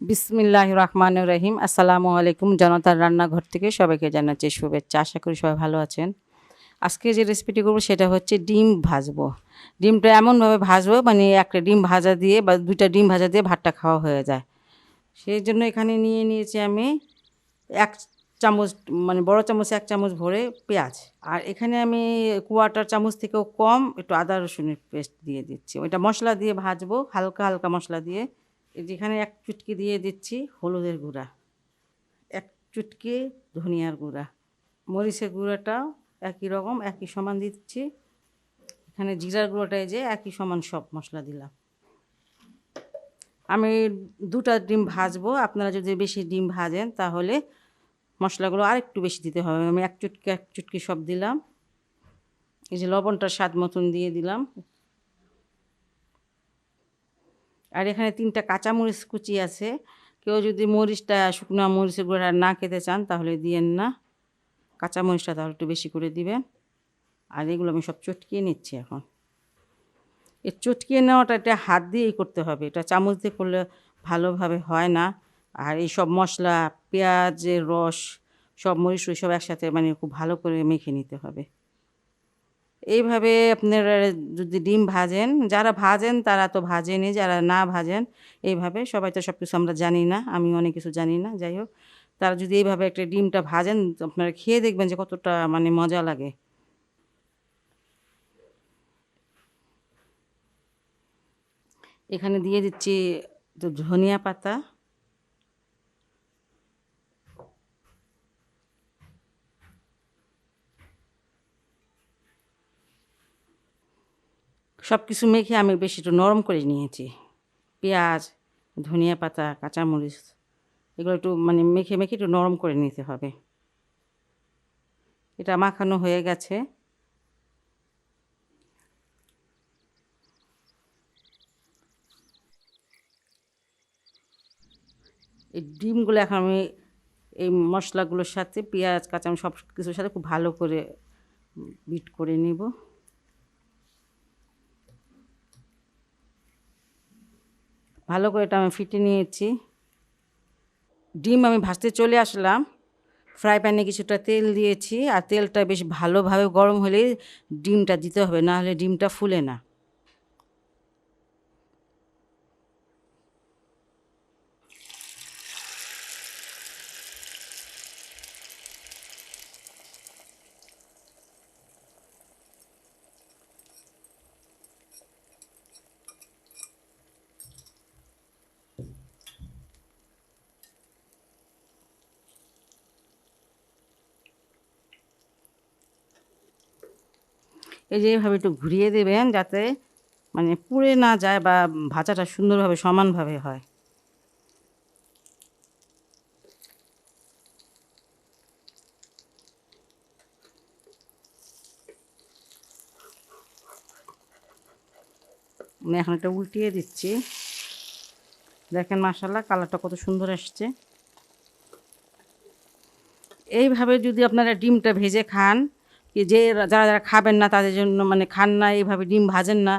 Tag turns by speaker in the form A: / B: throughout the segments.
A: বিসমিল্লাহির রহমানির রহিম। আসসালামু আলাইকুম। জনতার রান্নাঘর থেকে সবাইকে জানাচ্ছি শুভেচ্ছা। আশা করি সবাই ভালো আছেন। আজকে যে রেসিপিটি করব সেটা হচ্ছে ডিম ভাজবো। ডিমটা এমনভাবে ভাজবো মানে একটা ডিম ভাজা দিয়ে বা ২টা ডিম ভাজা দিয়ে ভাতটা খাওয়া হয়ে যায়। সেই জন্য এখানে নিয়ে নিয়েছি আমি ১ চামচ মানে বড় চামচে ১ চামচ ভরে পেঁয়াজ। আর এখানে আমি কোয়ার্টার চামচ থেকেও কম একটু আদা রসুনের পেস্ট দিয়ে দিচ্ছি। ওইটা মশলা দিয়ে ভাজবো হালকা, হালকা মশলা দিয়ে। এই যে এখানে ১ চুটকি দিয়ে দিচ্ছি হলুদের গুঁড়া, ১ চুটকি ধনিয়ার গুঁড়া, মরিচের গুঁড়াটাও একই রকম একই সমান দিচ্ছি। এখানে জিরার গুঁড়োটা এই যে একই সমান সব মশলা দিলাম। আমি ২টা ডিম ভাজবো। আপনারা যদি বেশি ডিম ভাজেন তাহলে মশলাগুলো আরেকটু বেশি দিতে হবে। আমি ১ চুটকি সব দিলাম। এই যে লবণটা স্বাদ মতন দিয়ে দিলাম। আর এখানে ৩টা কাঁচামরিচ কুচি আছে। কেউ যদি মরিচটা শুকনো মরিচের গুঁড়া না খেতে চান তাহলে দিয়েন না। কাঁচামরিচটা তাহলে একটু বেশি করে দিবেন। আর এগুলো আমি সব চটকিয়ে নিচ্ছি এখন। এই চটকিয়ে নেওয়াটা এটা হাত দিয়েই করতে হবে। এটা চামচ দিয়ে করলে ভালোভাবে হয় না। আর এই সব মশলা, পেঁয়াজের রস, সব মরিচ সব একসাথে মানে খুব ভালো করে মেখে নিতে হবে। এইভাবে আপনারা যদি ডিম ভাজেন, যারা ভাজেন তারা তো ভাজেনই, যারা না ভাজেন এইভাবে সবাই তো সব কিছু আমরা জানি না, আমি অনেক কিছু জানি না। যাই হোক, তারা যদি এইভাবে একটা ডিমটা ভাজেন আপনারা খেয়ে দেখবেন যে কতটা মানে মজা লাগে। এখানে দিয়ে দিচ্ছি ধনিয়া পাতা, সব কিছু মেখে আমি বেশি একটু নরম করে নিয়েছি। পেঁয়াজ, ধনিয়া পাতা, কাঁচামরিচ এগুলো একটু মানে মেখে মেখে একটু নরম করে নিতে হবে। এটা মাখানো হয়ে গেছে। এই ডিমগুলো এখন আমি এই মশলাগুলোর সাথে পেঁয়াজ, কাঁচামরিচ সব কিছুর সাথে খুব ভালো করে বিট করে নিব। ভালো করে এটা আমি ফেটে নিয়েছি। ডিম আমি ভাজতে চলে আসলাম। ফ্রাই প্যানে কিছুটা তেল দিয়েছি আর তেলটা বেশ ভালোভাবে গরম হলেই ডিমটা দিতে হবে, না হলে ডিমটা ফুলে না। এই যে এভাবে একটু ঘুরিয়ে দেবেন যাতে মানে পুড়ে না যায় বা ভাজাটা সুন্দরভাবে সমানভাবে হয়। আমি এখন এটা উল্টিয়ে দিচ্ছি। দেখেন মাশাআল্লাহ কালারটা কত সুন্দর আসছে। এইভাবে যদি আপনারা ডিমটা ভেজে খান, কি যে যারা যারা খাবেন না তাদের জন্য মানে খান না এইভাবে ডিম ভাজেন না,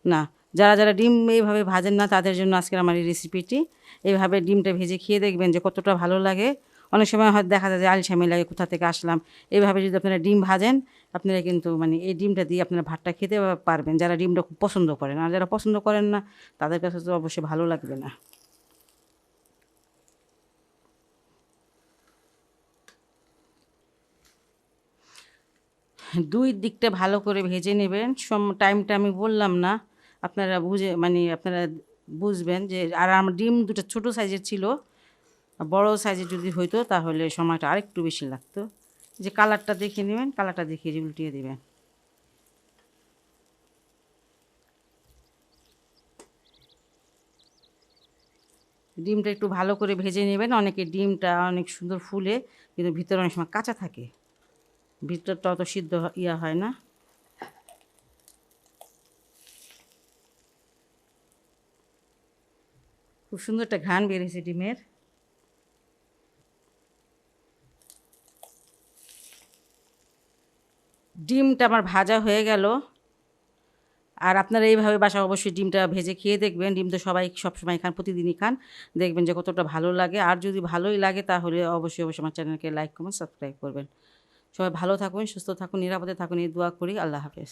A: না যারা যারা ডিম এইভাবে ভাজেন না তাদের জন্য আজকের আমার এই রেসিপিটি। এইভাবে ডিমটা ভেজে খেয়ে দেখবেন যে কতটা ভালো লাগে। অনেক সময় হয়তো দেখা যায় যে আলসেমি লাগে কোথা থেকে আসলাম। এইভাবে যদি আপনারা ডিম ভাজেন আপনারা কিন্তু মানে এই ডিমটা দিয়ে আপনারা ভাতটা খেতে পারবেন, যারা ডিমটা খুব পছন্দ করেন। আর যারা পছন্দ করেন না তাদের কাছে তো অবশ্যই ভালো লাগবে না। দুই দিকটা ভালো করে ভেজে নেবেন। টাইমটা আমি বললাম না, আপনারা বুঝে মানে আপনারা বুঝবেন যে আর আমার ডিম ২টা ছোটো সাইজের ছিল। বড় সাইজের যদি হইতো তাহলে সময়টা আরেকটু বেশি লাগতো। যে কালারটা দেখে নেবেন, কালারটা দেখে যে উল্টিয়ে দেবেন। ডিমটা একটু ভালো করে ভেজে নেবেন। অনেকে ডিমটা অনেক সুন্দর ফুলে কিন্তু ভিতরে অনেক সময় কাঁচা থাকে, ভিতরটা অত সিদ্ধ হয় না। খুব সুন্দর একটা ঘ্রাণ বেরিয়েছে ডিমের। ডিমটা আমার ভাজা হয়ে গেল। আর আপনারা এইভাবে বাসায় অবশ্যই ডিমটা ভেজে খেয়ে দেখবেন। ডিম তো সবাই সবসময় খান, প্রতিদিনই খান, দেখবেন যে কতটা ভালো লাগে। আর যদি ভালোই লাগে তাহলে অবশ্যই আমার চ্যানেলকে লাইক কমেন্ট সাবস্ক্রাইব করবেন। সবাই ভালো থাকুন, সুস্থ থাকুন, নিরাপদে থাকুন, এই দোয়া করি। আল্লাহ হাফেজ।